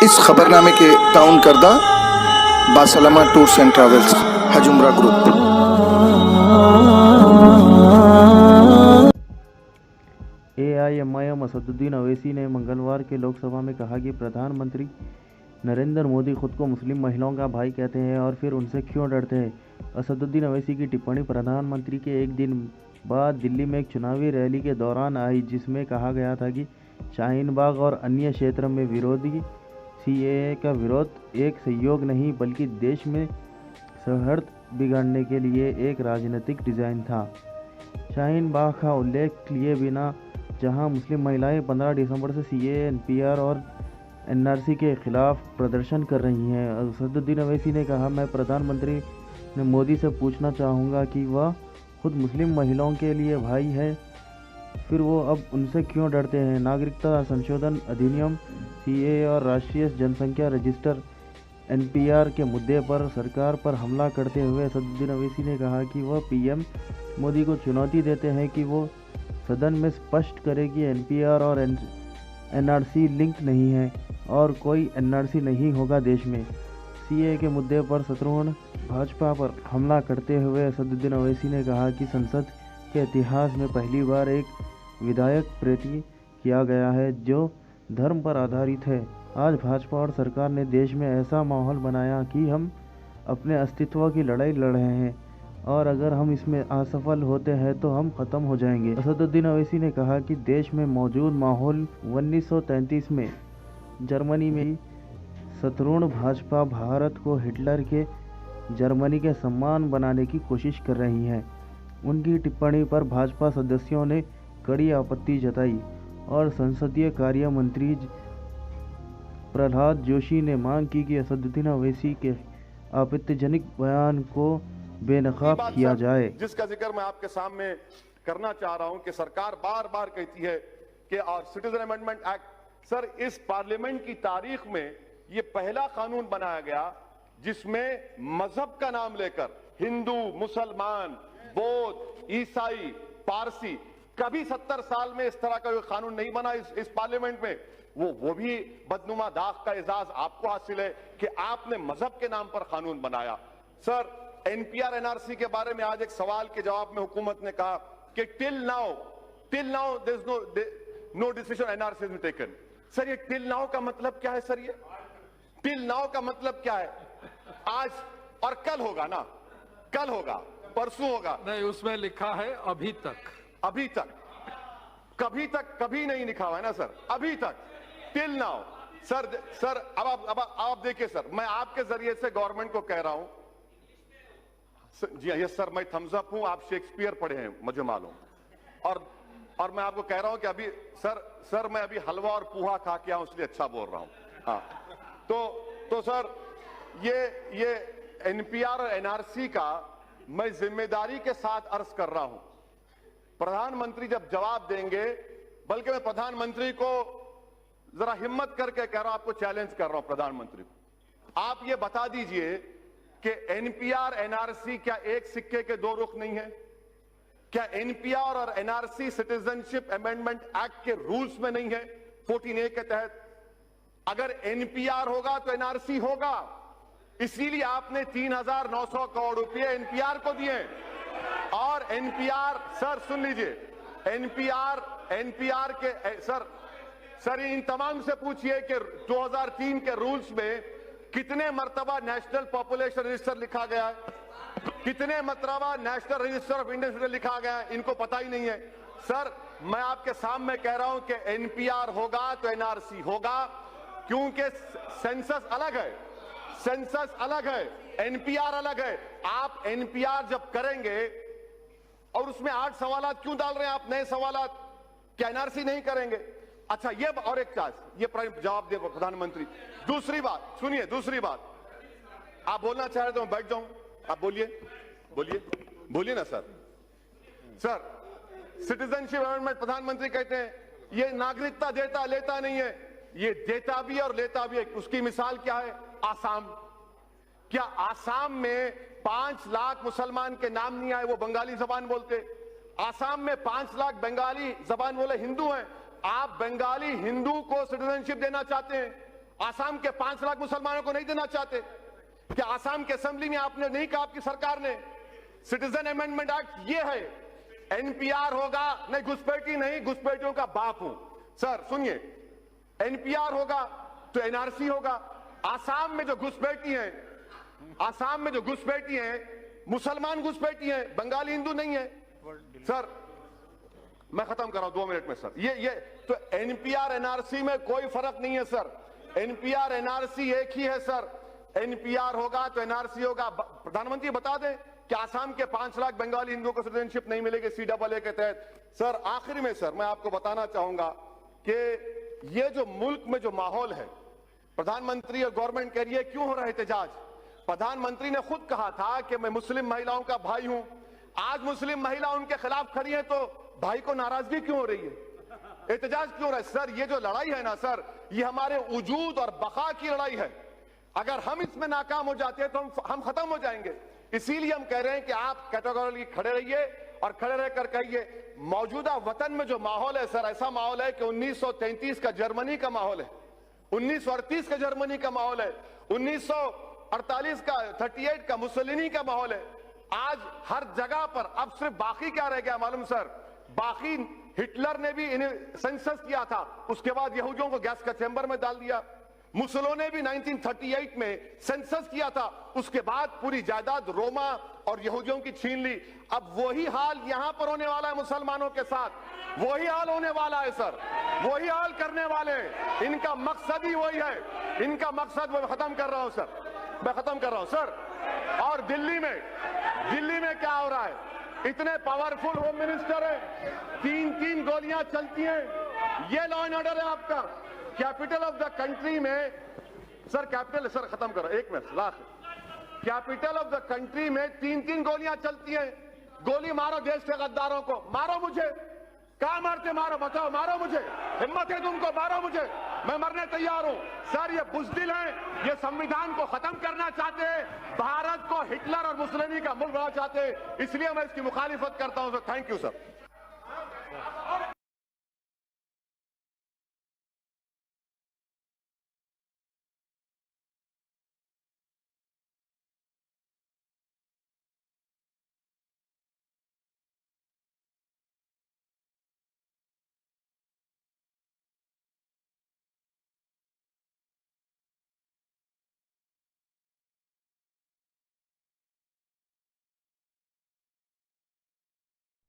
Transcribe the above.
इस खबरनामे के ताउन करदा बासलामा टूर्स एंड ट्रैवल्स हजुमरा ग्रुप। एआईएमआईएम असदुद्दीन ओवैसी ने मंगलवार के लोकसभा में कहा कि प्रधानमंत्री नरेंद्र मोदी खुद को मुस्लिम महिलाओं का भाई कहते हैं और फिर उनसे क्यों डरते हैं। असदुद्दीन ओवैसी की टिप्पणी प्रधानमंत्री के एक दिन बाद दिल्ली में एक चुनावी रैली के दौरान आई, जिसमें कहा गया था कि शाहीन बाग और अन्य क्षेत्र में विरोधी सीएए का विरोध एक सहयोग नहीं बल्कि देश में सौहार्द बिगाड़ने के लिए एक राजनीतिक डिज़ाइन था। शाहीन बाग का उल्लेख किए बिना जहां मुस्लिम महिलाएं 15 दिसंबर से सीएए, एनपीआर और एनआरसी के खिलाफ प्रदर्शन कर रही हैं। असदुद्दीन ओवैसी ने कहा, मैं प्रधानमंत्री मोदी से पूछना चाहूँगा कि वह खुद मुस्लिम महिलाओं के लिए भाई है, फिर वो अब उनसे क्यों डरते हैं। नागरिकता संशोधन अधिनियम सीएए और राष्ट्रीय जनसंख्या रजिस्टर एनपीआर के मुद्दे पर सरकार पर हमला करते हुए असदुद्दीन ओवैसी ने कहा कि वह पीएम मोदी को चुनौती देते हैं कि वो सदन में स्पष्ट करे कि एनपीआर और एनआरसी लिंक नहीं है और कोई एनआरसी नहीं होगा देश में। सीएए के मुद्दे पर शत्रुघ्न भाजपा पर हमला करते हुए असदुद्दीन ओवैसी ने कहा कि संसद के इतिहास में पहली बार एक विधेयक पारित किया गया है जो धर्म पर आधारित है। आज भाजपा और सरकार ने देश में ऐसा माहौल बनाया कि हम अपने अस्तित्व की लड़ाई लड़ रहे हैं और अगर हम इसमें असफल होते हैं तो हम खत्म हो जाएंगे। असदुद्दीन ओवैसी ने कहा कि देश में मौजूद माहौल 1933 में जर्मनी में शत्रुघ्न भाजपा भारत को हिटलर के जर्मनी के समान बनाने की कोशिश कर रही है। उनकी टिप्पणी पर भाजपा सदस्यों ने कड़ी आपत्ति जताई और संसदीय कार्य मंत्री प्रहलाद जोशी ने मांग की कि असदुद्दीन ओवैसी के आपत्तिजनक बयान को बेनकाब किया जाए। जिसका जिक्र मैं आपके सामने करना चाह रहा हूं कि सरकार बार बार कहती है कि और सिटीजन अमेंडमेंट एक्ट, सर इस पार्लियामेंट की तारीख में ये पहला कानून बनाया गया जिसमें मजहब का नाम लेकर हिंदू, मुसलमान, बौद्ध, ईसाई, पारसी, कभी 70 साल में इस तरह का कोई कानून नहीं बना इस पार्लियामेंट में। वो भी बदनुमा दाग का एजाज आपको हासिल है कि आपने मजहब के नाम पर कानून बनाया। सर एनपीआर एनआरसी के बारे में आज एक सवाल के जवाब में हुकूमत ने कहा कि till now there is no decision NRC has been taken. Sir ये टिल नाउ का मतलब क्या है? सर ये टिल नाउ का मतलब क्या है? आज और कल होगा ना, कल होगा, परसों होगा नहीं, उसमें लिखा है अभी तक। अभी तक, कभी तक कभी नहीं लिखा हुआ है ना सर, अभी तक, टिल नाउ। सर अब आप देखिए सर, मैं आपके जरिए से गवर्नमेंट को कह रहा हूं, जी यस सर, मैं थम्स अप हूं, आप शेक्सपियर पढ़े हैं मुझे मालूम, और मैं आपको कह रहा हूं कि अभी सर मैं अभी हलवा और पूहा खा के आऊं इसलिए अच्छा बोल रहा हूं। हाँ तो सर ये एनपीआर और एनआरसी का मैं जिम्मेदारी के साथ अर्ज कर रहा हूं। प्रधानमंत्री जब जवाब देंगे, बल्कि मैं प्रधानमंत्री को जरा हिम्मत करके कह रहा हूं, आपको चैलेंज कर रहा हूं प्रधानमंत्री को, आप ये बता दीजिए कि एनपीआर एनआरसी क्या एक सिक्के के दो रुख नहीं है? क्या एनपीआर और एनआरसी सिटीजनशिप अमेंडमेंट एक्ट के रूल्स में नहीं है 14A के तहत? अगर एनपीआर होगा तो एनआरसी होगा, इसीलिए आपने 3,900 करोड़ रुपए एनपीआर को दिए। और एनपीआर, सर सुन लीजिए, एनपीआर के सर इन तमाम से पूछिए कि 2003 के रूल्स में कितने मर्तबा नेशनल पॉपुलेशन रजिस्टर लिखा गया है, कितने मर्तबा national register of Indian citizen लिखा गया है, इनको पता ही नहीं है। सर मैं आपके सामने कह रहा हूं कि एनपीआर होगा तो एनआरसी होगा, क्योंकि सेंसस अलग है, सेंसस अलग है, एनपीआर अलग है। आप एनपीआर जब करेंगे और उसमें 8 सवालात क्यों डाल रहे हैं आप, नए सवालात, क्या एनआरसी नहीं करेंगे? अच्छा ये और एक चार्ज, ये जवाब दे प्रधानमंत्री। दूसरी बात सुनिए, दूसरी बात, आप बोलना चाह रहे तो मैं बैठ जाऊं, आप बोलिए ना सर। सिटीजनशिप अमेंडमेंट, प्रधानमंत्री कहते हैं ये नागरिकता देता लेता नहीं है, ये देता भी है और लेता भी है। उसकी मिसाल क्या है? आसाम। क्या आसाम में 5 लाख मुसलमान के नाम नहीं आए, वो बंगाली जबान बोलते? आसाम में 5 लाख बंगाली जबान बोले हिंदू हैं, आप बंगाली हिंदू को सिटीजनशिप देना चाहते हैं। आसाम के 5 लाख मुसलमानों को नहीं देना चाहते? क्या आसाम के असेंबली में आपने नहीं कहा आपकी सरकार ने सिटीजन अमेंडमेंट एक्ट ये है, एनपीआर होगा? नहीं, घुसपैठी नहीं, घुसपैठियों का बाप हूं। सर सुनिए, एनपीआर होगा तो एनआरसी होगा। आसाम में जो घुसपैठी हैं, आसाम में जो घुसपैठी हैं मुसलमान घुसपैठी हैं, बंगाली हिंदू नहीं है। सर मैं खत्म कर रहा हूं 2 मिनट में सर। ये तो एनपीआर एनआरसी में कोई फर्क नहीं है सर। एनपीआर एनआरसी एक ही है सर। एनपीआर होगा तो एनआरसी होगा। प्रधानमंत्री बता दें कि आसाम के 5 लाख बंगाली हिंदुओं को सिटीजनशिप नहीं मिलेगी CAA के तहत। सर आखिर में सर मैं आपको बताना चाहूंगा कि ये जो मुल्क में जो माहौल है, प्रधानमंत्री और गवर्नमेंट कह रही है क्यों हो रहा है एहतजाज? प्रधानमंत्री ने खुद कहा था कि मैं मुस्लिम महिलाओं का भाई हूं। आज मुस्लिम महिला उनके खिलाफ खड़ी है तो भाई को नाराजगी क्यों हो रही है? एहतजाज क्यों हो रहा है? सर ये जो लड़ाई है ना सर, ये हमारे वजूद और बका की लड़ाई है। अगर हम इसमें नाकाम हो जाते हैं तो हम खत्म हो जाएंगे। इसीलिए हम कह रहे हैं कि आप कैटेगोरिकली खड़े रहिए और खड़े रहकर कहिए मौजूदा वतन में जो माहौल है सर, ऐसा माहौल है कि 1933 का जर्मनी का माहौल है, 1938 का जर्मनी का माहौल है, 1948 का 38 का मुसोलिनी का माहौल है। आज हर जगह पर अब सिर्फ बाकी क्या रह गया मालूम सर? बाकी हिटलर ने भी इन्हें सेंसस किया था, उसके बाद यहूदियों को गैस का चैम्बर में डाल दिया। मुसलो ने भी 1938 में सेंसस किया था, उसके बाद पूरी जायदाद रोमा और यहूदियों की छीन ली। अब वही हाल यहां पर होने वाला है मुसलमानों के साथ, वही हाल होने वाला है सर, वही हाल करने वाले हैं। इनका मकसद ही वही है, इनका मकसद मैं खत्म कर रहा हूं सर, मैं खत्म कर रहा हूं सर। और दिल्ली में क्या हो रहा है? इतने पावरफुल होम मिनिस्टर है, 3-3 गोलियां चलती हैं। ये लॉ एंड ऑर्डर है आपका। कैपिटल ऑफ द कंट्री में सर, कैपिटल सर खत्म करो 1 minute last. Capital of the country में 3-3 गोलियां चलती हैं। गोली मारो देश के गद्दारों को, मारो मुझे। कहां मारते? मारो, बताओ, मारो मुझे। हिम्मत है तुमको? मारो मुझे, मैं मरने तैयार हूं। सर ये बुज़दिल हैं, ये संविधान को खत्म करना चाहते हैं, भारत को हिटलर और मुसोलिनी का मुल्क बनाना चाहते हैं। इसलिए मैं इसकी मुखालिफत करता हूं सर। Thank you sir.